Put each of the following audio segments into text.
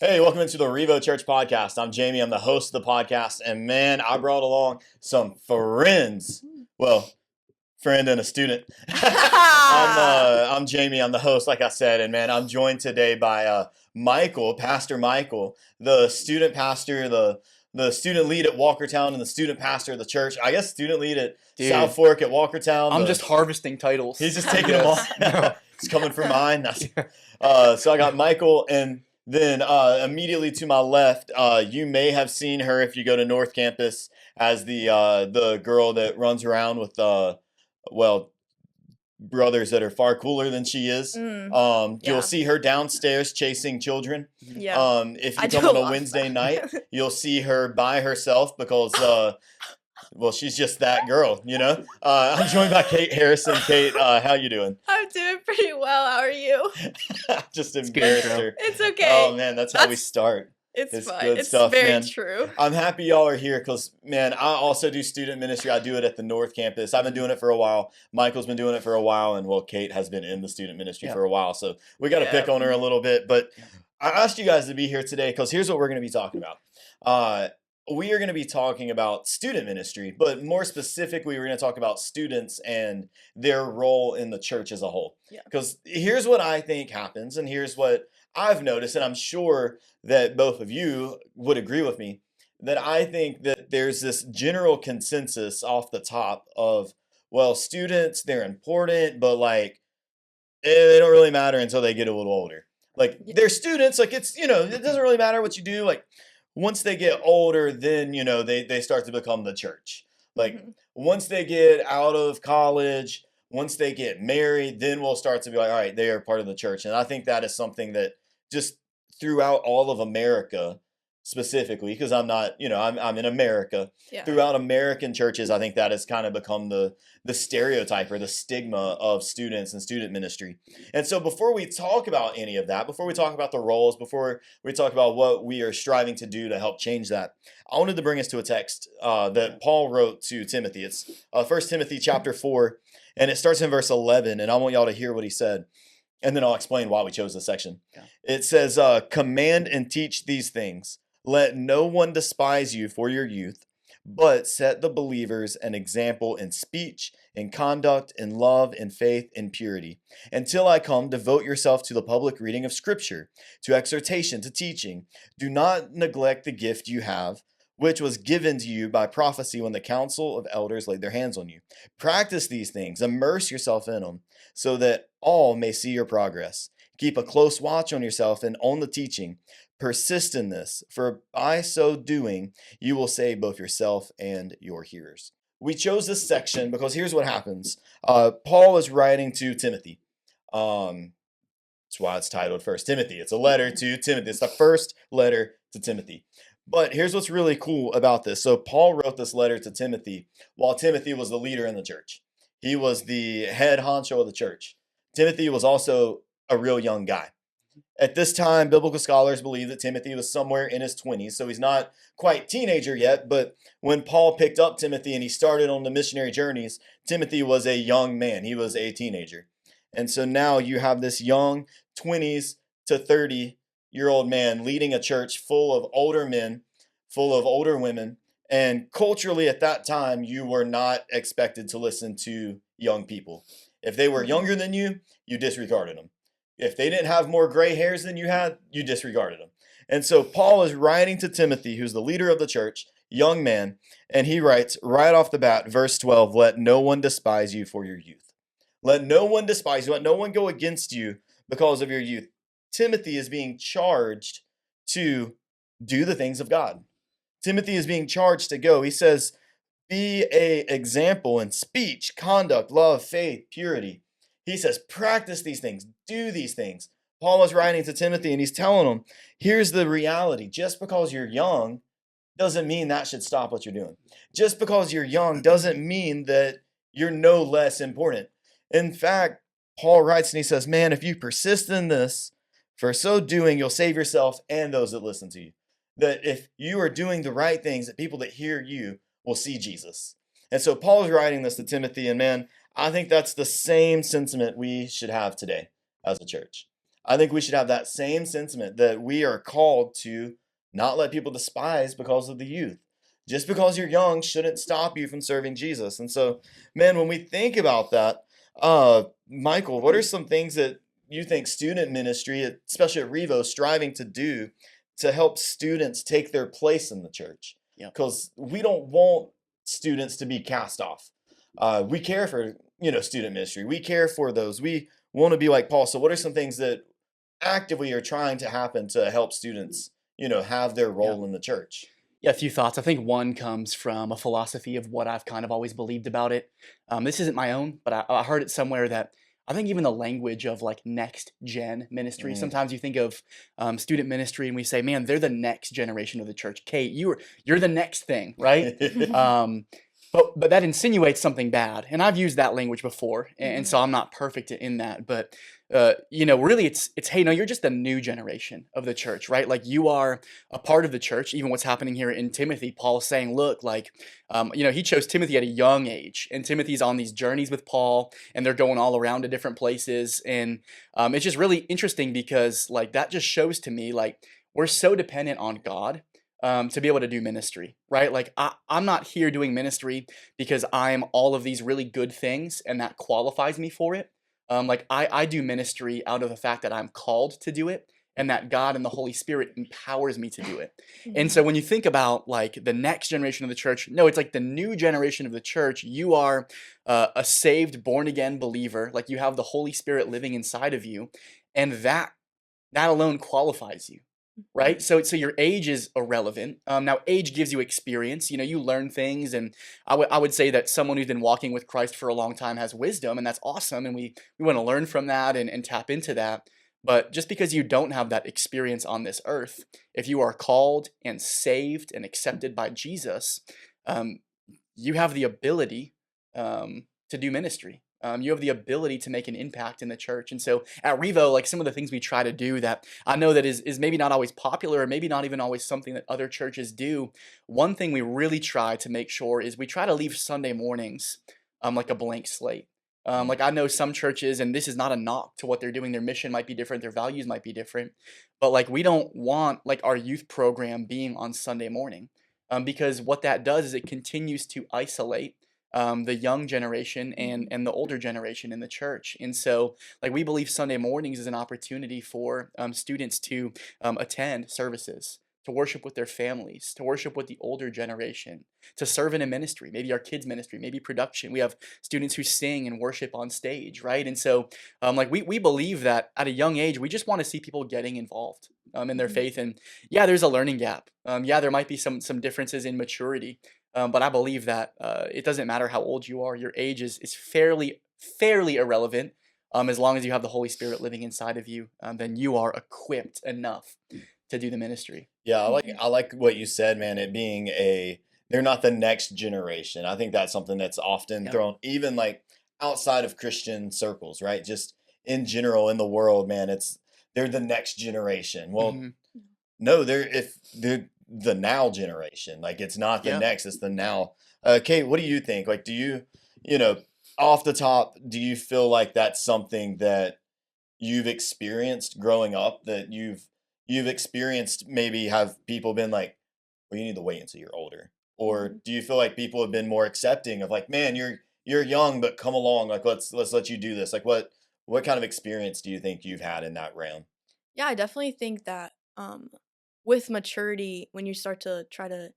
Hey, welcome into the REVO Church podcast. I'm Jamie. I'm the host of the podcast, and man, I brought along some friends. Well, friend and a student. I'm Jamie. I'm the host, like I said, and man, I'm joined today by Michael, Pastor Michael, the student pastor, the student lead at Walkertown, and the student pastor of the church. I guess student lead at Dude, South Fork at Walkertown. I'm just harvesting titles. He's just taking them all. It's coming from mine. So I got Michael, and then immediately to my left, you may have seen her if you go to North Campus as the girl that runs around with brothers that are far cooler than she is. Yeah. You'll see her downstairs chasing children. Yeah. If I you do come on a love Wednesday that. night, you'll see her by herself because well, she's just that girl, you know. I'm joined by Kate Harrison. Kate, how you doing? I'm doing pretty well. How are you? Just good, embarrassed bro. her. It's okay. Oh man, that's how we That's- start. It's it's fine. good It's stuff, very man. true. I'm happy y'all are here because, man, I also do student ministry. I do it at the North Campus. I've been doing it for a while. Michael's been doing it for a while, and well, Kate has been in the student ministry for a while. So we got to pick on her a little bit. But I asked you guys to be here today because here's what we're going to be talking about. We are going to be talking about student ministry, but more specifically, we're going to talk about students and their role in the church as a whole. Yeah. Because here's what I think happens, and here's what I've noticed, and I'm sure that both of you would agree with me, that I think that there's this general consensus off the top of, well, students, they're important, but like, they don't really matter until they get a little older. Like, Yeah. they're students, like, it's, it doesn't really matter what you do. Like, once they get older, then, they start to become the church. Like, Mhm. once they get out of college, once they get married, then we'll start to be like, all right, they are part of the church. And I think that is something that just throughout all of America, specifically, because I'm not, I'm in America. Yeah. Throughout American churches, I think that has kind of become the stereotype or the stigma of students and student ministry. And so before we talk about any of that, before we talk about the roles, before we talk about what we are striving to do to help change that, I wanted to bring us to a text that Paul wrote to Timothy. It's 1 Timothy chapter 4, and it starts in verse 11, and I want y'all to hear what he said. And then I'll explain why we chose this section. Yeah. It says, command and teach these things. Let no one despise you for your youth, but set the believers an example in speech, in conduct, in love, in faith, in purity. Until I come, devote yourself to the public reading of Scripture, to exhortation, to teaching. Do not neglect the gift you have, which was given to you by prophecy when the council of elders laid their hands on you. Practice these things, immerse yourself in them, so that all may see your progress. Keep a close watch on yourself and on the teaching. Persist in this, for by so doing, you will save both yourself and your hearers. We chose this section because here's what happens. Paul is writing to Timothy. That's why it's titled First Timothy. It's a letter to Timothy. It's the first letter to Timothy. But here's what's really cool about this. So Paul wrote this letter to Timothy while Timothy was the leader in the church. He was the head honcho of the church. Timothy was also a real young guy. At this time, biblical scholars believe that Timothy was somewhere in his 20s, so he's not quite teenager yet, but when Paul picked up Timothy and he started on the missionary journeys, Timothy was a young man. He was a teenager. And so now you have this young 20s to 30-year-old man leading a church full of older men, full of older women, and culturally at that time, you were not expected to listen to young people. If they were younger than you disregarded them. If they didn't have more gray hairs than you had, you disregarded them. And so Paul is writing to Timothy, who's the leader of the church, young man, and he writes right off the bat, verse 12, let no one despise you for your youth. Let no one despise you. Let no one go against you because of your youth. Timothy is being charged to do the things of God. Timothy is being charged to go. He says, be an example in speech, conduct, love, faith, purity. He says, practice these things, do these things. Paul is writing to Timothy and he's telling him, here's the reality. Just because you're young doesn't mean that should stop what you're doing. Just because you're young doesn't mean that you're no less important. In fact, Paul writes and he says, man, if you persist in this, for so doing, you'll save yourself and those that listen to you. That if you are doing the right things, that people that hear you will see Jesus. And so Paul is writing this to Timothy, and man, I think that's the same sentiment we should have today as a church. I think we should have that same sentiment that we are called to not let people despise because of the youth. Just because you're young shouldn't stop you from serving Jesus. And so, man, when we think about that, Michael, what are some things that you think student ministry, especially at Revo, is striving to do to help students take their place in the church? Yeah. Because we don't want students to be cast off. We care for student ministry. We care for those. We want to be like Paul. So, what are some things that actively are trying to happen to help students, have their Yeah. role in the church? Yeah, a few thoughts. I think one comes from a philosophy of what I've kind of always believed about it. This isn't my own, but I heard it somewhere that I think even the language of like next gen ministry. Mm. Sometimes you think of student ministry, and we say, "Man, they're the next generation of the church." Kate, you're the next thing, right? um, but that insinuates something bad, and I've used that language before, and so I'm not perfect in that. But really, it's hey, no, you're just the new generation of the church, right? Like you are a part of the church. Even what's happening here in Timothy, Paul is saying, look, like he chose Timothy at a young age, and Timothy's on these journeys with Paul, and they're going all around to different places, and it's just really interesting because like that just shows to me like we're so dependent on God to be able to do ministry, right? Like I'm not here doing ministry because I'm all of these really good things and that qualifies me for it. Like I do ministry out of the fact that I'm called to do it and that God and the Holy Spirit empowers me to do it. And so when you think about like the next generation of the church, no, it's like the new generation of the church. You are a saved, born again believer. Like you have the Holy Spirit living inside of you, and that alone qualifies you, right? So your age is irrelevant. Now age gives you experience. You learn things, and I would say that someone who's been walking with Christ for a long time has wisdom, and that's awesome. And we want to learn from that and tap into that. But just because you don't have that experience on this earth, if you are called and saved and accepted by Jesus, um, you have the ability to do ministry. You have the ability to make an impact in the church. And so at Revo, like some of the things we try to do that I know that is maybe not always popular or maybe not even always something that other churches do. One thing we really try to make sure is we try to leave Sunday mornings like a blank slate. Like I know some churches, and this is not a knock to what they're doing. Their mission might be different, their values might be different, but like we don't want like our youth program being on Sunday morning, because what that does is it continues to isolate the young generation and the older generation in the church. And so, like we believe Sunday mornings is an opportunity for students to attend services, to worship with their families, to worship with the older generation, to serve in a ministry, maybe our kids ministry, maybe production. We have students who sing and worship on stage, right? And so, like we believe that at a young age, we just want to see people getting involved in their faith. And yeah, there's a learning gap. Yeah, there might be some differences in maturity. But I believe that it doesn't matter how old you are. Your age is fairly irrelevant. As long as you have the Holy Spirit living inside of you, then you are equipped enough to do the ministry. Yeah, I like what you said, man. It being they're not the next generation. I think that's something that's often Yeah. thrown, even like outside of Christian circles, right? Just in general in the world, man. They're the next generation. Well, Mhm. no, they're the now generation. Like it's not the Yeah. next, it's the now. Kate, what do you think? Like, do you know, off the top, do you feel like that's something that you've experienced growing up that you've experienced maybe have people been like, well, you need to wait until you're older? Or do you feel like people have been more accepting of like, man, you're young, but come along, like let's let you do this. Like what kind of experience do you think you've had in that realm? Yeah, I definitely think that with maturity, when you start to try to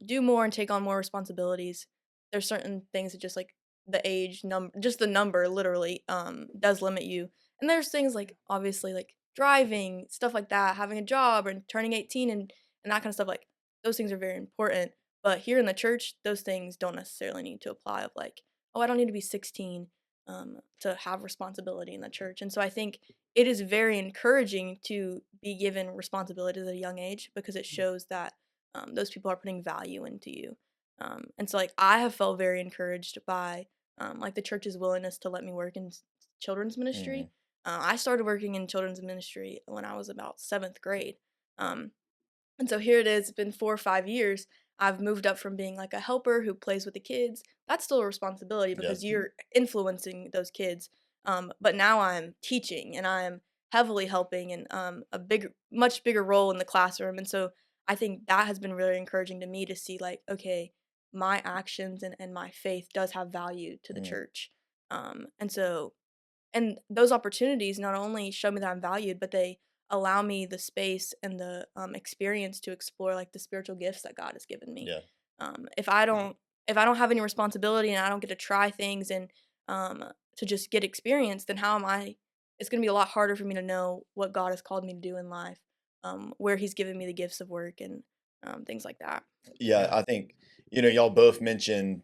do more and take on more responsibilities, there's certain things that just like the age number, just the number, literally, does limit you. And there's things like obviously like driving, stuff like that, having a job, and turning 18 and that kind of stuff. Like those things are very important. But here in the church, those things don't necessarily need to apply. Of like, oh, I don't need to be 16 to have responsibility in the church. And so I think it is very encouraging to be given responsibilities at a young age because it shows that those people are putting value into you. And so, like, I have felt very encouraged by like the church's willingness to let me work in children's Hmm. ministry. I started working in children's ministry when I was about seventh grade. Um, and so here it is, it's been 4 or 5 years. I've moved up from being like a helper who plays with the kids. That's still a responsibility Yeah. because you're influencing those kids. But now I'm teaching and I'm heavily helping and much bigger role in the classroom. And so I think that has been really encouraging to me to see like, okay, my actions and my faith does have value to the Mm, church. And so and those opportunities not only show me that I'm valued, but they allow me the space and the experience to explore like the spiritual gifts that God has given me. yeah. If I don't have any responsibility and I don't get to try things and to just get experience, then how am I? It's going to be a lot harder for me to know what God has called me to do in life, where He's given me the gifts of work and things like that. Yeah, Yeah. I think, y'all both mentioned,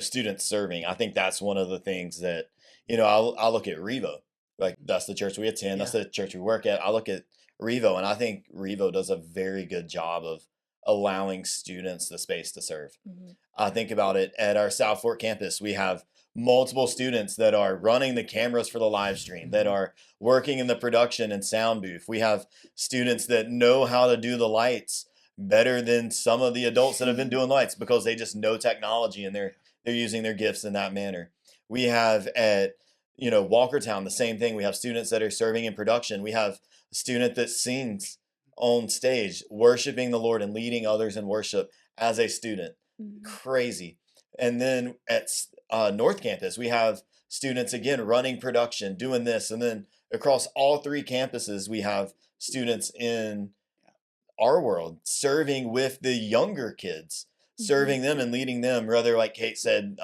students serving. I think that's one of the things that, I look at Revo. Like that's the church we attend, that's Yeah. the church we work at. I look at Revo and I think Revo does a very good job of allowing students the space to serve. Hmm. I think about it at our South Fork campus. We have multiple students that are running the cameras for the live stream, that Mhm. are working in the production and sound booth. We have students that know how to do the lights better than some of the adults that have been doing lights because they just know technology and they're using their gifts in that manner. We have at Walkertown the same thing. We have students that are serving in production. We have a student that sings on stage, worshiping the Lord and leading others in worship as a student. Hmm. Crazy. And then at North Campus, we have students again running production, doing this, and then across all three campuses, we have students in our world serving with the younger kids, Hmm. serving them and leading them. Rather, like Kate said,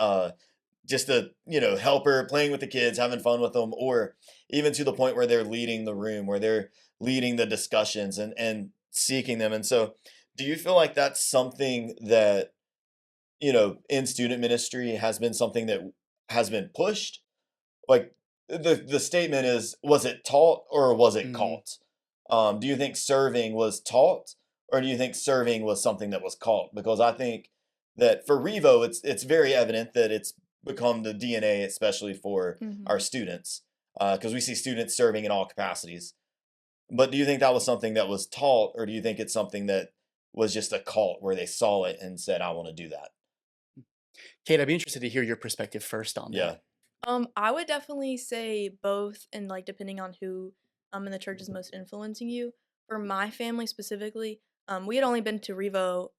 just a helper, playing with the kids, having fun with them, or even to the point where they're leading the room, where they're leading the discussions and seeking them. And so, do you feel like that's something that in student ministry has been something that has been pushed? Like the statement is, was it taught or was it Mhm. caught? Do you think serving was taught, or do you think serving was something that was caught? Because I think that for Revo, it's very evident that it's become the DNA, especially for our Hmm. students, because we see students serving in all capacities. But do you think that was something that was taught, or do you think it's something that was just a cult where they saw it and said, "I want to do that"? Kate, I'd be interested to hear your perspective first on that. Yeah. I would definitely say both, and like depending on who in the church is most influencing you. For my family specifically, we had only been to Revo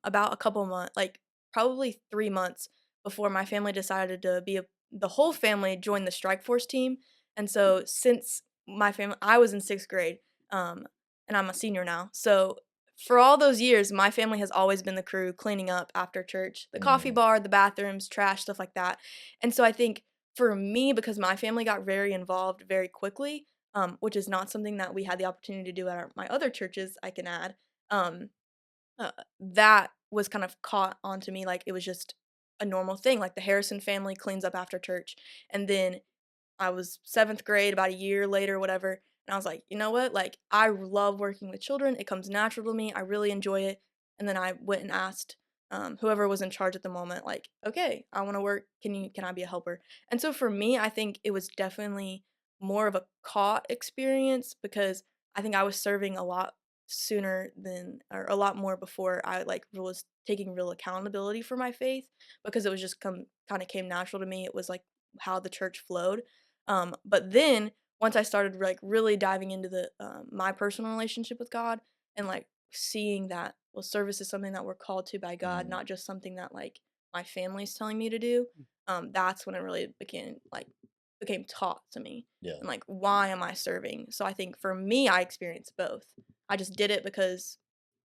about a couple months, like probably 3 months before my family decided to the whole family joined the strike force team. And so since my family, I was in 6th grade, um, and I'm a senior now. So for all those years, my family has always been the crew cleaning up after church, the coffee Mm, bar, the bathrooms, trash, stuff like that. And so I think for me, because my family got very involved very quickly, which is not something that we had the opportunity to do at my other churches, I can add, um, that was kind of caught onto me like it was just a normal thing. Like the Harrison family cleans up after church. And then I was 7th grade, about a year later, whatever, and I was like, "You know what? Like, I love working with children. It comes natural to me. I really enjoy it." And then I went and asked whoever was in charge at the moment, like, "Okay, I want to work. Can I be a helper?" And so for me, I think it was definitely more of a caught experience because I think I was serving a lot sooner than or a lot more before I like was taking real accountability for my faith because it was just kind of came natural to me. It was like how the church flowed. But then once I started like really diving into the my personal relationship with God and like seeing that well service is something that we're called to by God, mm, not just something that like my family's telling me to do. That's when it really became taught to me yeah. and like why am I serving? So I think for me I experienced both. I just did it because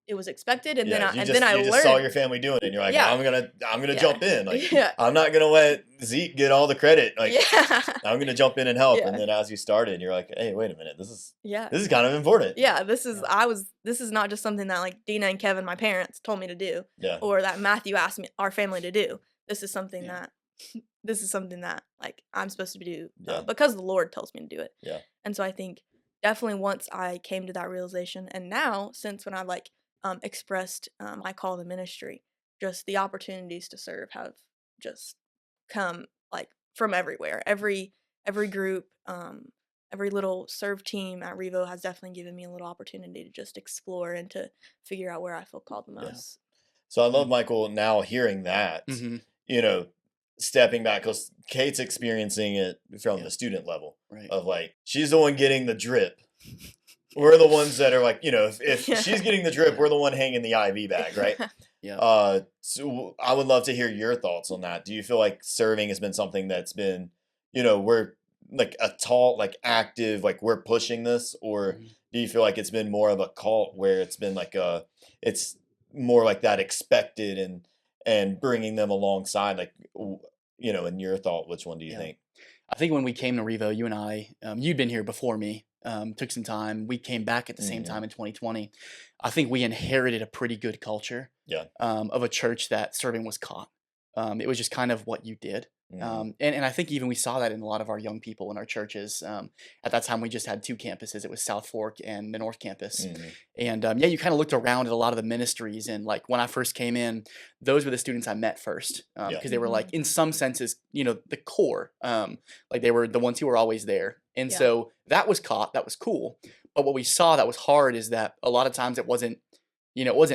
it was expected and then Yeah, I you and then just I you just saw learned. your family doing it, and you're like, Yeah. I'm gonna Yeah. jump in. Like, Yeah. I'm not gonna let Zeke get all the credit. Like, Yeah. I'm gonna jump in and help. And Yeah. then as you started, you're like, hey, wait a minute, this is Yeah. this is kind of important. Yeah, Yeah. this is not just something that like Dina and Kevin, my parents, told me to do, Yeah, or that Matthew asked me our family to do. This is something Yeah. that this is something that like I'm supposed to do yeah, because the Lord tells me to do it. yeah, And so I think definitely once I came to that realization, and now since when I like expressed my call to ministry, just the opportunities to serve have just come like from everywhere. Every group, every little serve team at Revo has definitely given me a little opportunity to just explore and to figure out where I feel called the yeah. most. So I love Mm. Michael now hearing that. Mhm. You know, stepping back, because Kate's experiencing it from Yeah. the student level Right. of like, she's the one getting the drip. We're the ones that are like, if she's getting the drip, Yeah. we're the one hanging the IV bag, right? Yeah. So I would love to hear your thoughts on that. Do you feel like serving has been something that's been, we're like a tall, like active, like we're pushing this, or Mhm. do you feel like it's been more of a cult where it's been like it's more like that expected and bringing them alongside, like, in your thought, which one do you Yeah. think? I think when we came to Revo, you and I, you'd been here before me, took some time. We came back at the same Mhm. time in 2020. I think we inherited a pretty good culture Yeah. of a church that serving was caught. It was just kind of what you did. Mhm. And I think even we saw that in a lot of our young people in our churches. At that time, we just had two campuses. It was South Fork and the North Campus. Mhm. And yeah, you kind of looked around at a lot of the ministries. And like when I first came in, those were the students I met first Yeah. because they were like, in some senses, the core. Like they were the ones who were always there. And Yeah. so that was caught. That was cool. But what we saw that was hard is that a lot of times it wasn't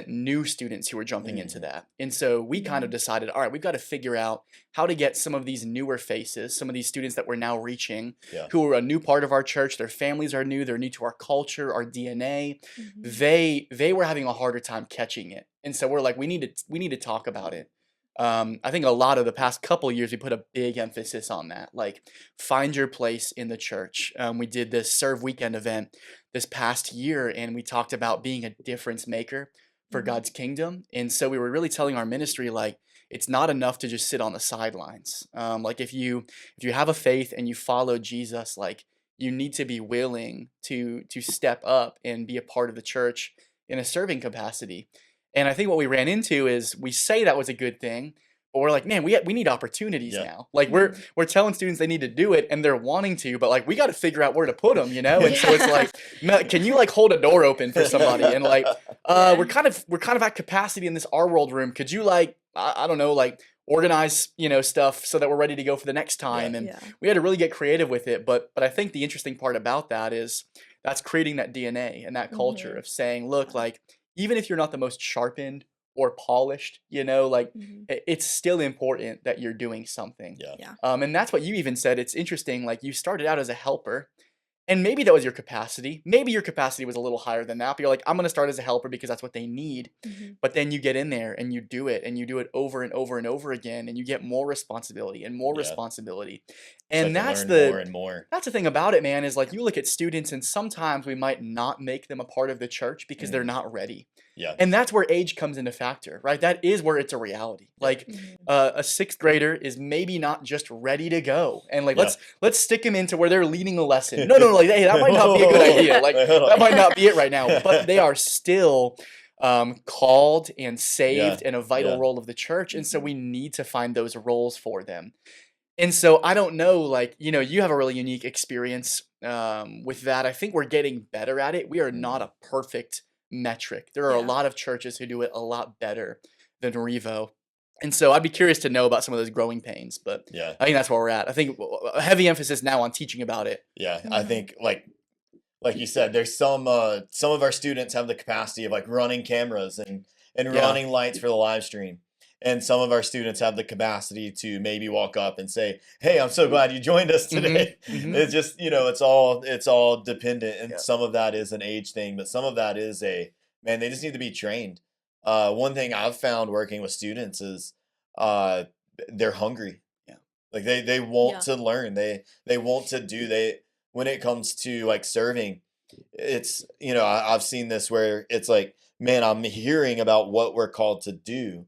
new students who were jumping into Mhm. that. And so we kind of Mhm. decided, all right, we've got to figure out how to get some of these newer faces, some of these students that we're now reaching, Yeah. who are a new part of our church. Their families are new. They're new to our culture, our DNA. Mhm. They were having a harder time catching it. And so we're like, we need to talk about it. I think a lot of the past couple years, we put a big emphasis on that. Like, find your place in the church. We did this Serve Weekend event this past year, and we talked about being a difference maker for Mhm. God's kingdom. And so we were really telling our ministry, like, it's not enough to just sit on the sidelines. Like, if you have a faith and you follow Jesus, like, you need to be willing to step up and be a part of the church in a serving capacity. And I think what we ran into is we say that was a good thing, but we're like, man, we need opportunities Yeah. now. Like Mhm. we're telling students they need to do it and they're wanting to, but like we got to figure out where to put them, And so it's like, can you like hold a door open for somebody? And like, Yeah. we're kind of at capacity in this our world room. Could you like, I don't know, like organize, stuff so that we're ready to go for the next time? And Yeah. we had to really get creative with it. But I think the interesting part about that is that's creating that DNA and that culture Mhm. of saying, look, Yeah. like even if you're not the most sharpened or polished, like Mhm. it's still important that you're doing something. Yeah. Yeah. And that's what you even said. It's interesting. Like you started out as a helper, and maybe that was your capacity. Maybe your capacity was a little higher than that. But you're like, I'm going to start as a helper because that's what they need. Mhm. But then you get in there and you do it, and you do it over and over and over again, and you get more responsibility and more Yeah. responsibility. Start And to that's learn more the and more. that's the thing about it, man. Is like Yeah. you look at students, and sometimes we might not make them a part of the church because they're Mhm. not ready. Yeah. And that's where age comes into factor, right? That is where it's a reality. Yeah. Like Mhm. a sixth grader is maybe not just ready to go, and like Yeah. let's stick them into where they're leading a lesson. No, like hey, that might not be a good idea. Like Wait, hold that on. might not be it right now. But they are still called and saved Yeah. in a vital Yeah. role of the church, and so Mhm. we need to find those roles for them. And so I don't know, like, you have a really unique experience with that. I think we're getting better at it. We are not Mhm. a perfect metric. There are a Yeah. lot of churches who do it a lot better than Revo. And so I'd be curious to know about some of those growing pains, but Yeah. I think that's where we're at. I think a heavy emphasis now on teaching about it. Yeah. I Mhm. think like you said, there's some of our students have the capacity of like running cameras and Yeah. running lights for the live stream. And some of our students have the capacity to maybe walk up and say, "Hey, I'm so glad you joined us today." Mhm. It's just, it's all dependent. And Yeah. some of that is an age thing, but some of that is man, they just need to be trained. One thing I've found working with students is uh they're hungry. Yeah. Like they want Yeah. to learn. They want to do they when it comes to like serving, it's I've seen this where it's like, man, I'm hearing about what we're called to do.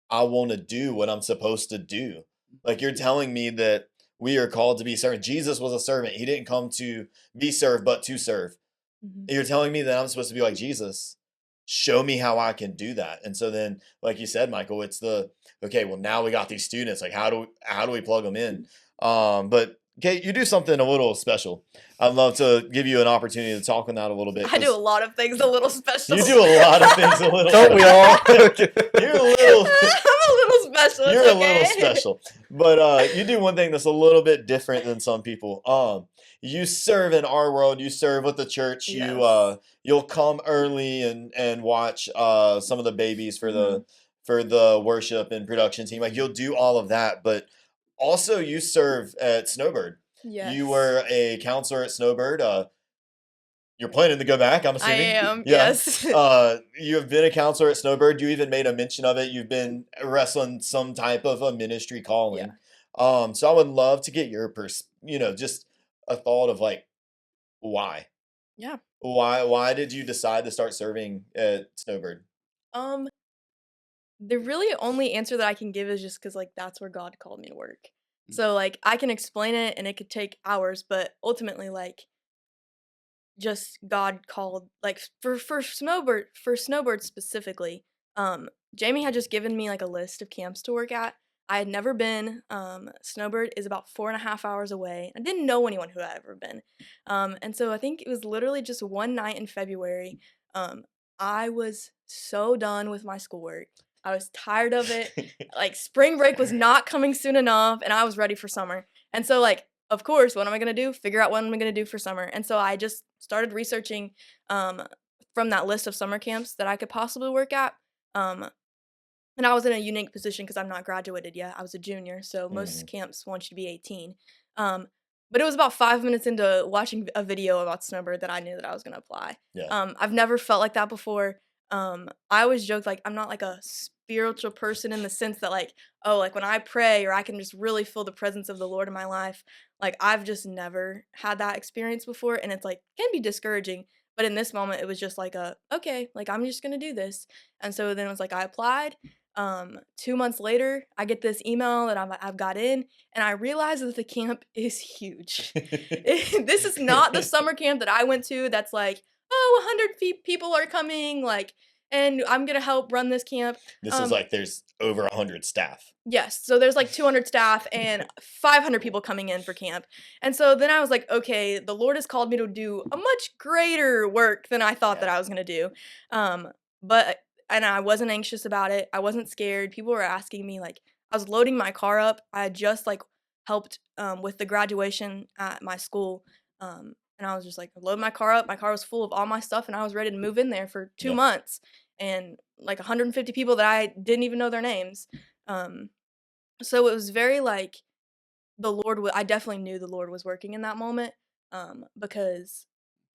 I want to do what I'm supposed to do. Like you're telling me that we are called to be servant. Jesus was a servant. He didn't come to be served, but to serve. Mhm. You're telling me that I'm supposed to be like Jesus. Show me how I can do that. And so then, like you said, Michael, it's okay, well, now we got these students. Like, how do we plug them in? But Kate, you do something a little special. I'd love to give you an opportunity to talk on that a little bit. I do a 'Cause lot of things a little special. you do a lot of things a little Don't we all? You're a little I'm a little special. you're It's a little okay. special. But you do one thing that's a little bit different than some people. You serve in our world, you serve with the church, Yes. you'll come early and watch some of the babies for the for the worship and production team. Like you'll do all of that, but also you serve at Snowbird. You Yes. were a counselor at Snowbird. You're planning to go back, I'm I assuming. am, Yeah. yes. You have been a counselor at Snowbird. You even made a mention of it. You've been wrestling some type of a ministry Yeah. calling. So I would love to get your just a thought of like why. Yeah. Why did you decide to start serving at Snowbird? Um, the really only answer that I can give is just because like that's where God called me to work. So like I can explain it and it could take hours, but ultimately like just God called like for Snowbird specifically. Jamie had just given me like a list of camps to work at. I had never been. Snowbird is about 4.5 hours away. I didn't know anyone who had ever been. And so I think it was literally just one night in February. Um, I was so done with my schoolwork. I was tired of it. Like spring break was not coming soon enough, and I was ready for summer. And so like of course, what am I gonna do? Figure out what am I gonna do for summer. And so I just started researching um, from that list of summer camps that I could possibly work at. Um, and I was in a unique position because I'm not graduated yet. I was a junior, so most Mhm. camps want you to be 18. Um, but it was about 5 minutes into watching a video about Snowbird that I knew that I was gonna apply. Yeah. I've never felt like that before. I always joke like I'm not like a spiritual person in the sense that like oh like when I pray or I can just really feel the presence of the Lord in my life. Like I've just never had that experience before, and it's like can be discouraging. But in this moment, it was just like a okay, like I'm just gonna do this. And so then it was like I applied. 2 months later, I get this email that I've got in, and I realize that the camp is huge. This is not the summer camp that I went to. That's like, oh, 100 people are coming, like, and I'm gonna help run this camp. This is Um, like there's over 100 staff. yes, so there's like 200 staff and 500 people coming in for camp, and so then I was like, okay, the Lord has called me to do a much greater work than I thought that Yeah. I was gonna do. Um, but and I wasn't anxious about it. I wasn't scared. People were asking me like I was loading my car up. I had just like helped with the graduation at my school. And I was just like load my car up. My car was full of all my stuff and I was ready to move in there for two Yeah. months. And like 150 people that I didn't even know their names. Um, so it was very like I definitely knew the Lord was working in that moment. Because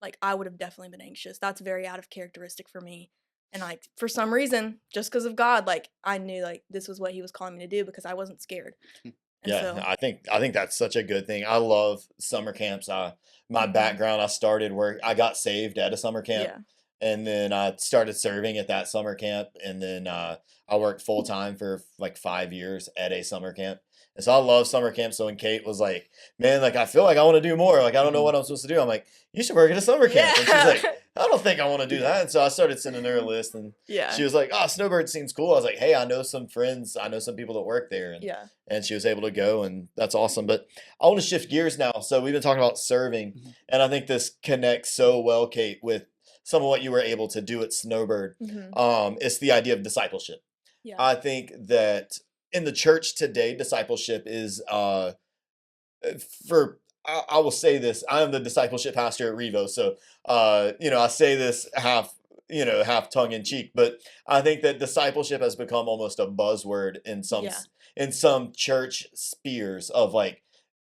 like I would have definitely been anxious. That's very out of characteristic for me. And like for some reason, just because of God, like I knew like this was what he was calling me to do because I wasn't scared. And Yeah, so I think that's such a good thing. I love summer camps. My mhm, background, I started where I got saved at a summer camp, yeah. and then I started serving at that summer camp, and then I worked full time for like 5 years at a summer camp. And so I love summer camp. So when Kate was like, "Man, like I feel like I want to do more. Like I don't know Mhm. what I'm supposed to do," I'm like, "You should work at a summer camp." And she's Yeah. like, "I don't think I want to do that." And so I started sending her a list, and Yeah. she was like, "Oh, Snowbird seems cool." I was like, "Hey, I know some friends. I know some people that work there," Yeah. and she was able to go, and that's awesome. But I want to shift gears now. So we've been talking about serving, Mhm. and I think this connects so well, Kate, with some of what you were able to do at Snowbird. Mhm. It's the idea of discipleship. Yeah. I think that in the church today, discipleship is for I will say this. I am the discipleship pastor at Revo, so I say this half tongue in cheek, but I think that discipleship has become almost a buzzword in Yeah. in some church spheres of like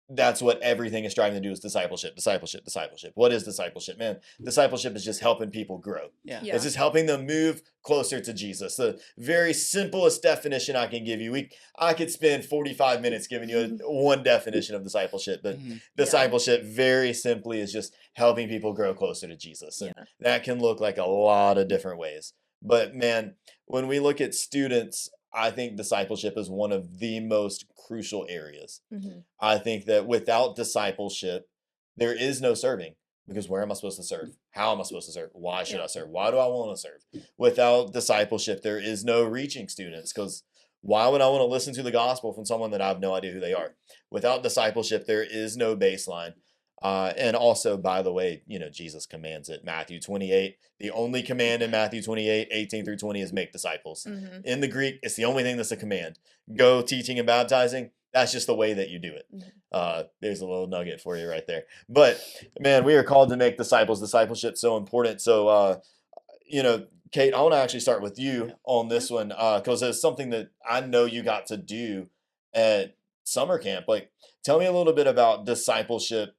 that's what everything is striving to do is discipleship, discipleship, discipleship. What is discipleship? Man, discipleship is just helping people grow. Yeah. It's Yeah. just helping them move closer to Jesus. The very simplest definition I can give you. I could spend 45 minutes giving you one definition of discipleship, but Mhm. Yeah. discipleship very simply is just helping people grow closer to Jesus. And Yeah. that can look like a lot of different ways. But man, when we look at students, I think discipleship is one of the most crucial areas. Mhm. I think that without discipleship, there is no serving because where am I supposed to serve? How am I supposed to serve? Why should Yeah. I serve? Why do I want to serve? Without discipleship, there is no reaching students because why would I want to listen to the gospel from someone that I have no idea who they are? Without discipleship, there is no baseline. And also, by the way, Jesus commands it. Matthew 28, the only command in Matthew 28, 18 through 20 is make disciples. Mhm. In the Greek, it's the only thing that's a command. Go teaching and baptizing. That's just the way that you do it. Mhm. There's a little nugget for you right there. But man, we are called to make disciples. Discipleship's so important. So, you know, Kate, I want to actually start with you Yeah. on this one because it's something that I know you got to do at summer camp. Like, tell me a little bit about discipleship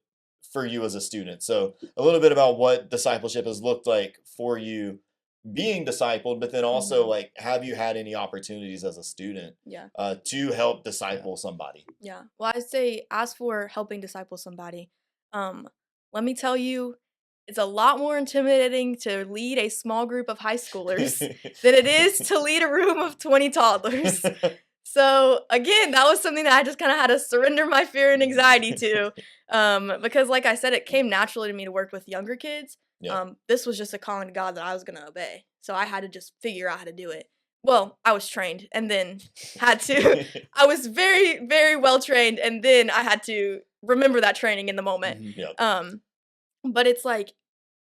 for you as a student. So, a little bit about what discipleship has looked like for you being discipled, but then also, Mhm. like, have you had any opportunities as a student Yeah. to help Yeah. disciple somebody? Yeah. Well, I'd say as for helping disciple somebody, um, let me tell you, it's a lot more intimidating to lead a small group of high schoolers than it is to lead a room of 20 toddlers. So again, that was something that I just kind of had to surrender my fear and anxiety to, because like I said, it came naturally to me to work with younger kids. Yeah. This was just a calling to God that I was gonna obey, so I had to just figure out how to do it. Well, I was trained, and then had to. I was very, very well trained, and then I had to remember that training in the moment. Mhm. Yeah. But it's like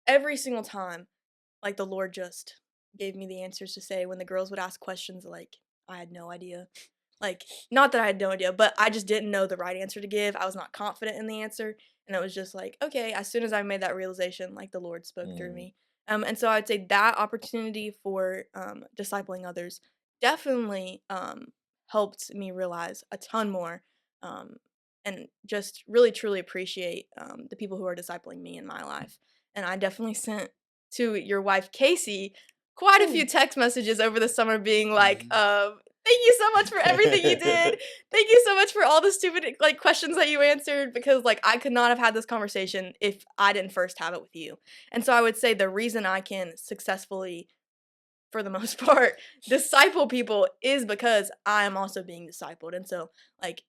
every single time, like the Lord just gave me the answers to say when the girls would ask questions, like I had no idea. Like, not that I had no idea, but I just didn't know the right answer to give. I was not confident in the answer. And it was just like, okay, as soon as I made that realization, like the Lord spoke through Mm, me. And so I'd say that opportunity for discipling others definitely helped me realize a ton more um, and just really truly appreciate the people who are discipling me in my life. And I definitely sent to your wife, Casey, quite a few text messages over the summer being like, Mhm. thank you so much for everything you did. Thank you so much for all the stupid like questions that you answered because like I could not have had this conversation if I didn't first have it with you. And so I would say the reason I can successfully for the most part disciple people is because I am also being discipled. And so like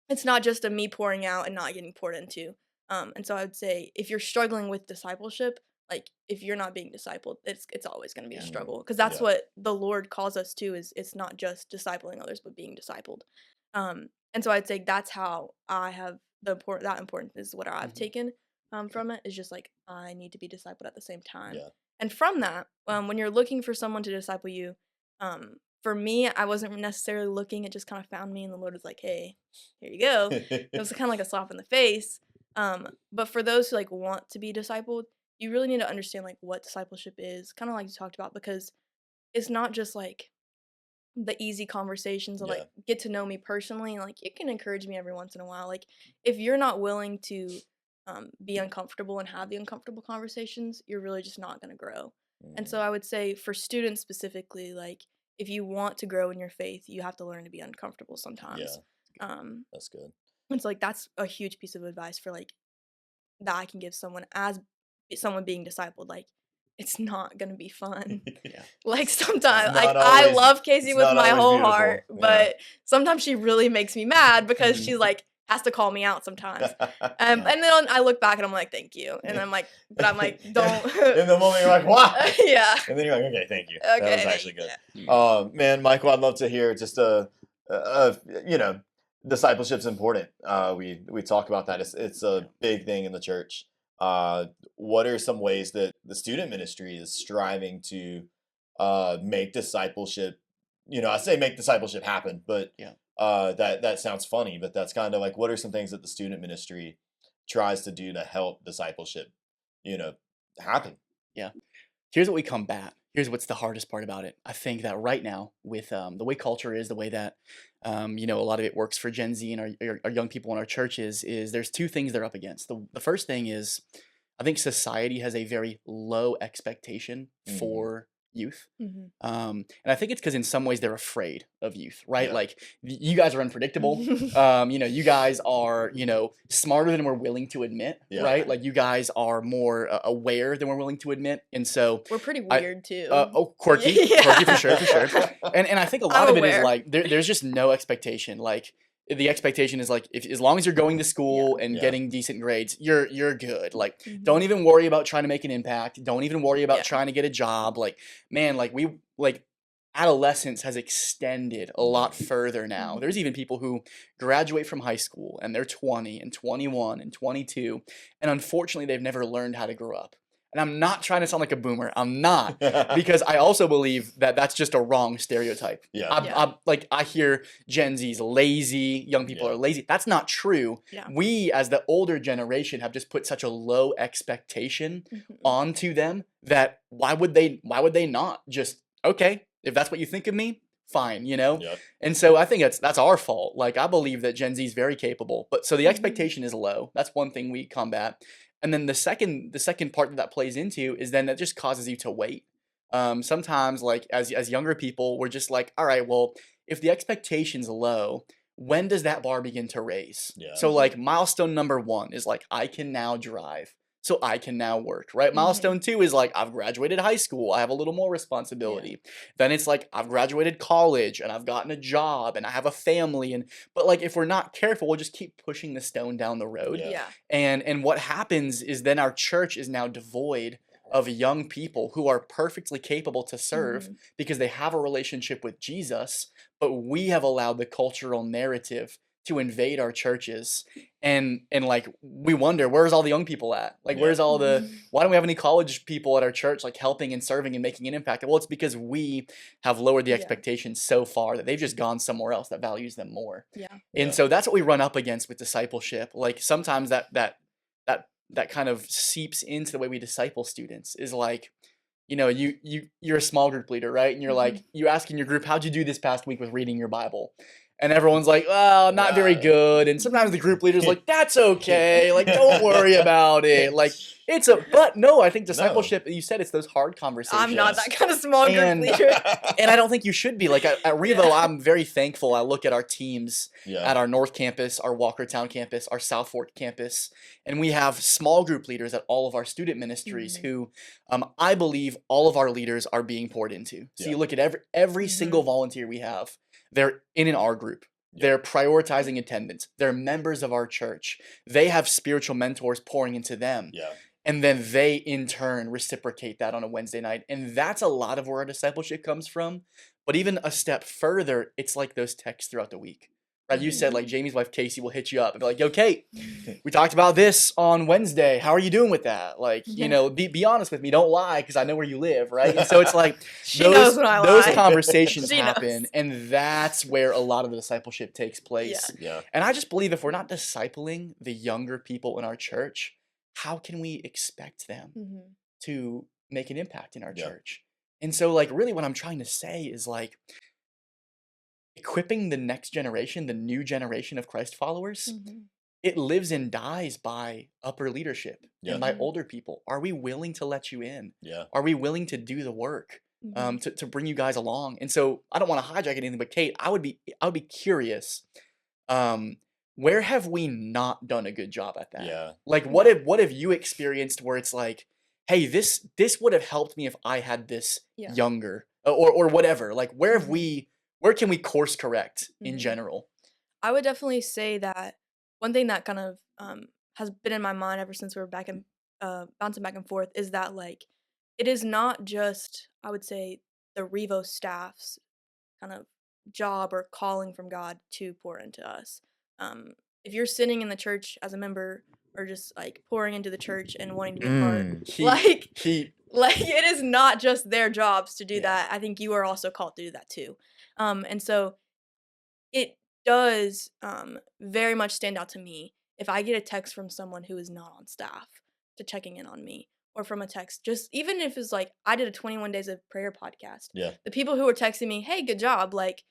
it's not just a me pouring out and not getting poured into. And so I would say if you're struggling with discipleship, like if you're not being discipled, it's always going to be a Yeah. struggle because that's yeah. what the Lord calls us to is it's not just discipling others but being discipled. And so I'd say that's how I have that important is what I've Mhm. taken from it is just like I need to be discipled at the same time. Yeah. And from that, when you're looking for someone to disciple you, for me, I wasn't necessarily looking. It just kind of found me, and the Lord was like, "Hey, here you go." It was kind of like a slap in the face. But for those who like want to be discipled, you really need to understand like what discipleship is, kind of like you talked about, because it's not just like the easy conversations of like Yeah. get to know me personally. Like you can encourage me every once in a while. Like if you're not willing to be uncomfortable and have the uncomfortable conversations, you're really just not going to grow. And so Mm, I would say for students specifically, like if you want to grow in your faith, you have to learn to be uncomfortable yeah. sometimes. Um, That's good. and so like that's a huge piece of advice for like that I can give someone as someone being discipled. Like it's not gonna be fun. Yeah. Like It's sometimes like not I always love Casey it's with not my always whole heart, beautiful. Yeah. but sometimes she really makes me mad because Mhm. she's like has to call me out sometimes. Yeah. And then I look back and I'm like, thank you. And I'm like, but I'm like, don't. In the moment you're like, why? Yeah. And then you're like, okay, thank you. That was Okay. actually Yeah. good. Mhm. Man, Michael, I'd love to hear just you know, discipleship's important. We talk about that. It's Yeah. a big thing in the church. What are some ways that the student ministry is striving to make discipleship? You know, I say make discipleship happen, but Yeah. that sounds funny. But that's kind of like what are some things that the student ministry tries to do to help discipleship, you know, happen? Yeah. Here's what we combat. Here's what's the hardest part about it. I think that right now, with the way culture is, the way that a lot of it works for Gen Z and our young people in our churches, is there's two things they're up against. The first thing is, I think society has a very low expectation Hmm. for youth. Hmm. And I think it's because in some ways they're afraid of youth, right? Yeah. Like you guys are unpredictable. You guys are, smarter than we're willing to admit, Yeah. right? Like you guys are more aware than we're willing to admit. And so We're pretty I, weird too. quirky, quirky for sure, for sure. Yeah. And I think a lot I'm of it is aware. like there's just no expectation. Like the expectation is like if as long as you're going to school and Yeah. getting decent grades, you're good. Like don't Mhm. even worry about trying to make an impact. Don't even worry about Yeah. trying to get a job. Like man, like adolescence has extended a lot further now. Mhm. There's even people who graduate from high school and they're 20 and 21 and 22 and unfortunately they've never learned how to grow up. And I'm not trying to sound like a boomer. I'm not. Because I also believe that that's just a wrong stereotype. Yeah. I hear Gen Z's lazy, young people Yeah. are lazy. That's not true. Yeah. We, as the older generation, have just put such a low expectation onto them that why would they not just, okay, if that's what you think of me, fine, you know? Yep. And so I think that's our fault. Like, I believe that Gen Z is very capable, but so the expectation is low. That's one thing we combat. And then the second part that plays into is then that just causes you to wait. Sometimes, like, as younger people, we're just like, all right, well, if the expectation's low, when does that bar begin to raise? Yeah. So like milestone number 1 is like, I can now drive. So I can now work, right? Milestone 2 is like, I've graduated high school. I have a little more responsibility. Then it's like, I've graduated college and I've gotten a job and I have a family. But like, if we're not careful, we'll just keep pushing the stone down the road. Yeah. And what happens is then our church is now devoid of young people who are perfectly capable to serve because they have a relationship with Jesus, but we have allowed the cultural narrative to invade our churches. And like, we wonder, where's all the young people at? Like, where's all the, why don't we have any college people at our church, like helping and serving and making an impact? Well, it's because we have lowered the expectations so far that they've just gone somewhere else that values them more. And so that's what we run up against with discipleship. Like, sometimes that kind of seeps into the way we disciple students is like, you know, you're a small group leader, right? And you're like, you ask in your group, how'd you do this past week with reading your Bible? And everyone's like, well, not very good. And sometimes the group leader's like, that's okay. Like, don't worry about it. Like, but no, I think discipleship, you said it's those hard conversations. I'm not that kind of small group leader. And I don't think you should be. Like, at REVO, I'm very thankful. I look at our teams at our North Campus, our Walkertown campus, our South Fork campus, and we have small group leaders at all of our student ministries who I believe all of our leaders are being poured into. So you look at every single volunteer we have, they're in an R group. They're prioritizing attendance. They're members of our church. They have spiritual mentors pouring into them. And then they, in turn, reciprocate that on a Wednesday night. And that's a lot of where our discipleship comes from. But even a step further, it's like those texts throughout the week. Right? You said, like, Jamie's wife, Casey, will hit you up and be like, yo, Kate, we talked about this on Wednesday. How are you doing with that? Like, you know, be honest with me. Don't lie, because I know where you live, right? And so it's like those conversations happen. And that's where a lot of the discipleship takes place. And I just believe if we're not discipling the younger people in our church, how can we expect them to make an impact in our church? And so, like, really what I'm trying to say is, like, equipping the next generation, the new generation of Christ followers, it lives and dies by upper leadership and by older people. Are we willing to let you in? Are we willing to do the work to bring you guys along? And so I don't want to hijack anything, but Kate, I would be curious. Where have we not done a good job at that? Like, what have you experienced where it's like, hey, this would have helped me if I had this younger or whatever. Like, where can we course correct in general? I would definitely say that one thing that kind of has been in my mind ever since we were back and bouncing back and forth is that, like, it is not just, I would say, the REVO staff's kind of job or calling from God to pour into us. If you're sitting in the church as a member or just like pouring into the church and wanting to be a part, like it is not just their jobs to do that. I think you are also called to do that too. And so it does very much stand out to me if I get a text from someone who is not on staff to checking in on me, or from a text, just even if it's like, I did a 21 Days of Prayer podcast. The people who are texting me, hey, good job. Like,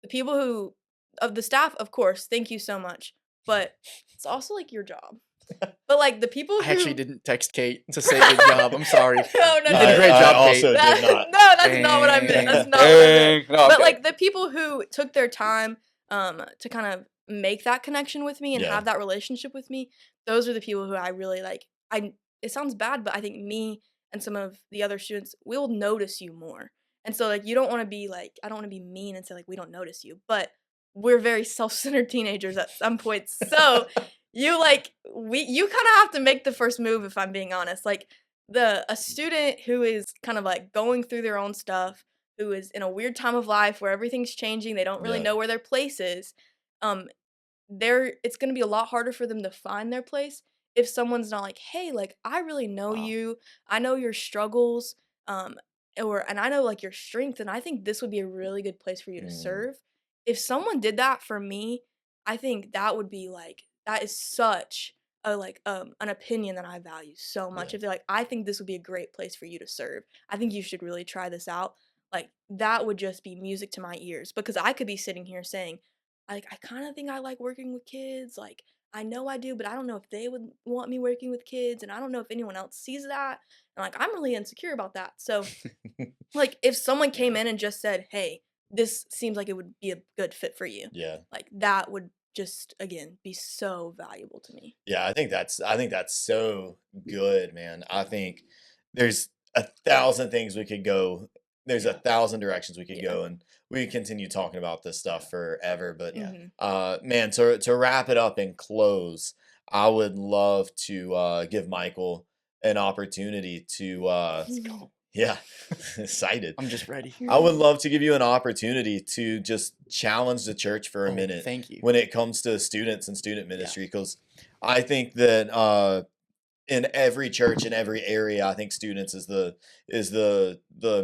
the people who, of the staff, of course, thank you so much. But it's also like your job. But like the people who... I actually didn't text Kate to say good job. I'm sorry. No. You did a great job, I Kate. also did not. No, that's not what I meant. That's not what I meant. No, but like the people who took their time to kind of make that connection with me and have that relationship with me, those are the people who I really like. It sounds bad, but I think me and some of the other students will notice you more. And so like, you don't want to be like, I don't want to be mean and say like, we don't notice you, but we're very self-centered teenagers at some point. So you kind of have to make the first move, if I'm being honest. Like, a student who is kind of like going through their own stuff, who is in a weird time of life where everything's changing, they don't really know where their place is. It's going to be a lot harder for them to find their place if someone's not like, "Hey, like, I really know Wow. you. I know your struggles, um, and I know, like, your strength, and I think this would be a really good place for you to Mm, serve." If someone did that for me, I think that would be, like that is such a, like, an opinion that I value so much. yeah. If they're like, "I think this would be a great place for you to serve. I think you should really try this out." Like, that would just be music to my ears because I could be sitting here saying, like, "I kinda think I like working with kids, like, I know I do, but I don't know if they would want me working with kids, and I don't know if anyone else sees that." And, like, I'm really insecure about that. So, like, if someone came Yeah. in and just said, "Hey, this seems like it would be a good fit for you," Yeah. like, that would just, again, be so valuable to me. Yeah, I think that's so good, man. I think there's a thousand things we could go. There's a Yeah. thousand directions we could Yeah. go, and we could continue talking about this Yeah. stuff forever. But Yeah. Mhm. man, to wrap it up and close, I would love to give Michael an opportunity to Let's go. yeah, excited. I'm just ready. I would love to give you an opportunity to just challenge the church for a Oh, minute thank you. when it comes to students and student Yeah. ministry, because I think that in every church in every area, I think students is the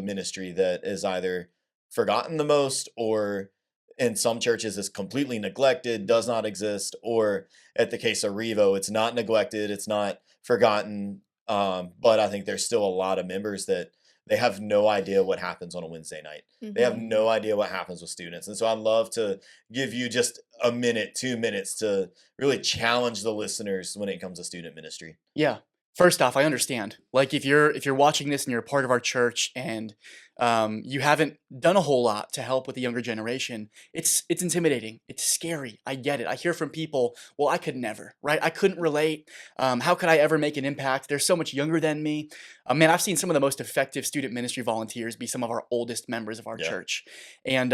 ministry that is either forgotten the most, or in some churches is completely neglected, does not exist, or at the case of Revo, it's not neglected, it's not forgotten. But I think there's still a lot of members that they have no idea what happens on a Wednesday night. They have Mhm. Mhm. no idea what happens with students. And so I'd love to give you just a minute, 2 minutes to really challenge the listeners when it comes to student ministry. Yeah. First off, I understand. Like if you're watching this and you're a part of our church and you haven't done a whole lot to help with the younger generation, it's intimidating. It's scary. I get it. I hear from people, well, I could never, right? I couldn't relate. How could I ever make an impact? They're so much younger than me. Man, I've seen some of the most effective student ministry volunteers be some of our oldest members of our Yeah. church, and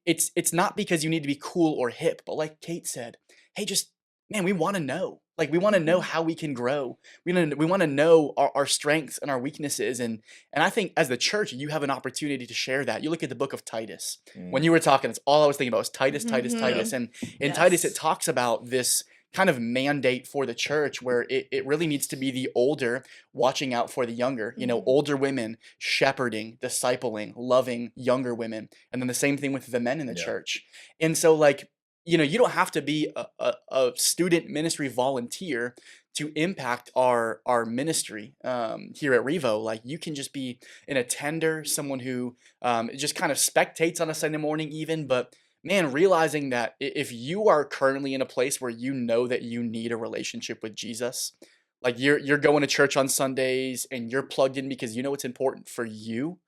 it's not because you need to be cool or hip, but like Kate said, hey, just man, we want to know. Like we want to know Mhm. how we can grow. We want to know our strengths and our weaknesses, and I think as the church you have an opportunity to share that. You look at the book of Titus. When Mm, you were talking, it's all I was thinking about was Titus, Titus, yeah. Titus. Mhm. And in Titus it Yes. talks about this kind of mandate for the church where it really needs to be the older watching out for the younger, Mhm. older women shepherding, discipling, loving younger women, and then the same thing with the men in the Yeah. church. And so like, you don't have to be a student ministry volunteer to impact our ministry here at Revo. Like you can just be an attender, someone who just kind of spectates on a Sunday morning, even. But man, realizing that if you are currently in a place where you know that you need a relationship with Jesus, like you're going to church on Sundays and you're plugged in because you know it's important for you.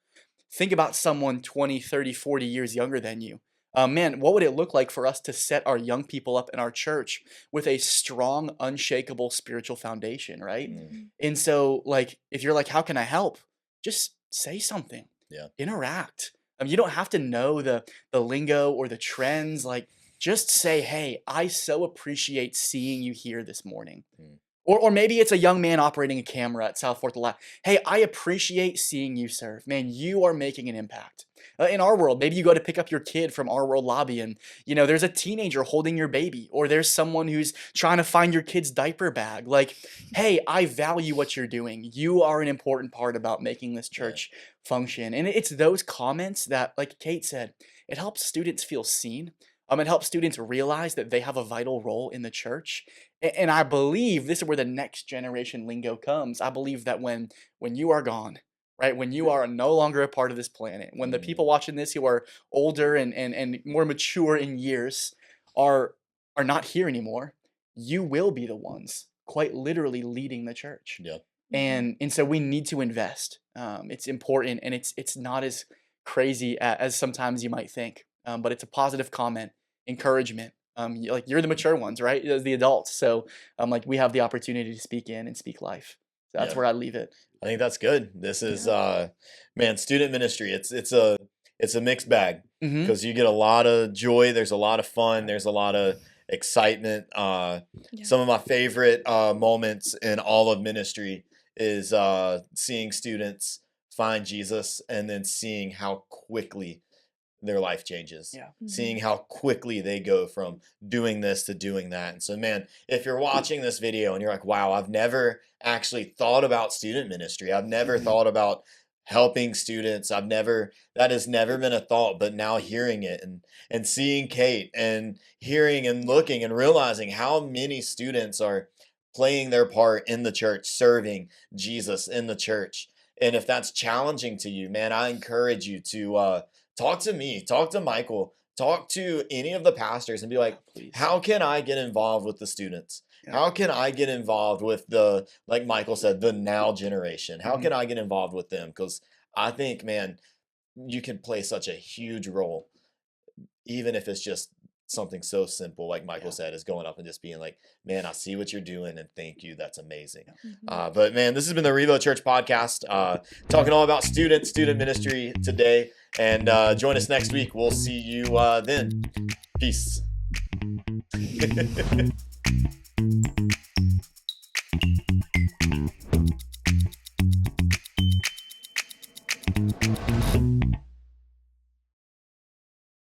Think about someone 20, 30, 40 years younger than you. Man, what would it look like for us to set our young people up in our church with a strong, unshakable spiritual foundation, right? Mm, Mhm. And so, like, if you're like, how can I help? Just say something, yeah. interact. You don't have to know the lingo or the trends. Like, just say, hey, I so appreciate seeing you here this morning. Mm, Or maybe it's a young man operating a camera at South Fourth Alive. Hey, I appreciate seeing you serve. Man, you are making an impact. In our world, maybe you go to pick up your kid from our world lobby and, there's a teenager holding your baby, or there's someone who's trying to find your kid's diaper bag. Like, hey, I value what you're doing. You are an important part about making this yeah. church function. And it's those comments that, like Kate said, it helps students feel seen. It helps students realize that they have a vital role in the church. And I believe this is where the next generation lingo comes. I believe that when you are gone, right, when you are no longer a part of this planet, when the Mm, people watching this who are older and more mature in years are are not here anymore, you will be the ones quite literally leading the church. yeah. Mhm. And so we need to invest. It's important, and it's not as crazy as sometimes you might think. But it's a positive comment, encouragement. Like you're the mature ones, right? As the adults. So like we have the opportunity to speak in and speak life. So that's Yeah. where I leave it. I think that's good. This is Yeah. man, student ministry. It's a mixed bag, Hmm. because you get a lot of joy, there's a lot of fun, there's a lot of excitement. Yeah. Some of my favorite moments in all of ministry is seeing students find Jesus, and then seeing how quickly their life changes. Yeah. Seeing how quickly they go from doing this to doing that. And so, man, if you're watching this video and you're like, wow, I've never actually thought about student ministry. I've never thought about helping students. That has never been a thought, but now hearing it and seeing Kate and hearing and looking and realizing how many students are playing their part in the church, serving Jesus in the church. And if that's challenging to you, man, I encourage you to talk to me, talk to Michael, talk to any of the pastors and be like, Please. how can I get involved with the students? Yeah. How can I get involved with like Michael said, the now generation? How can I get involved with them? Because I think, man, you can play such a huge role, even if it's just something so simple, like Michael said, is going up and just being like, man, I see what you're doing and thank you. That's amazing. But man, this has been the REVO Church podcast, talking all about student ministry today. And join us next week. We'll see you then. Peace.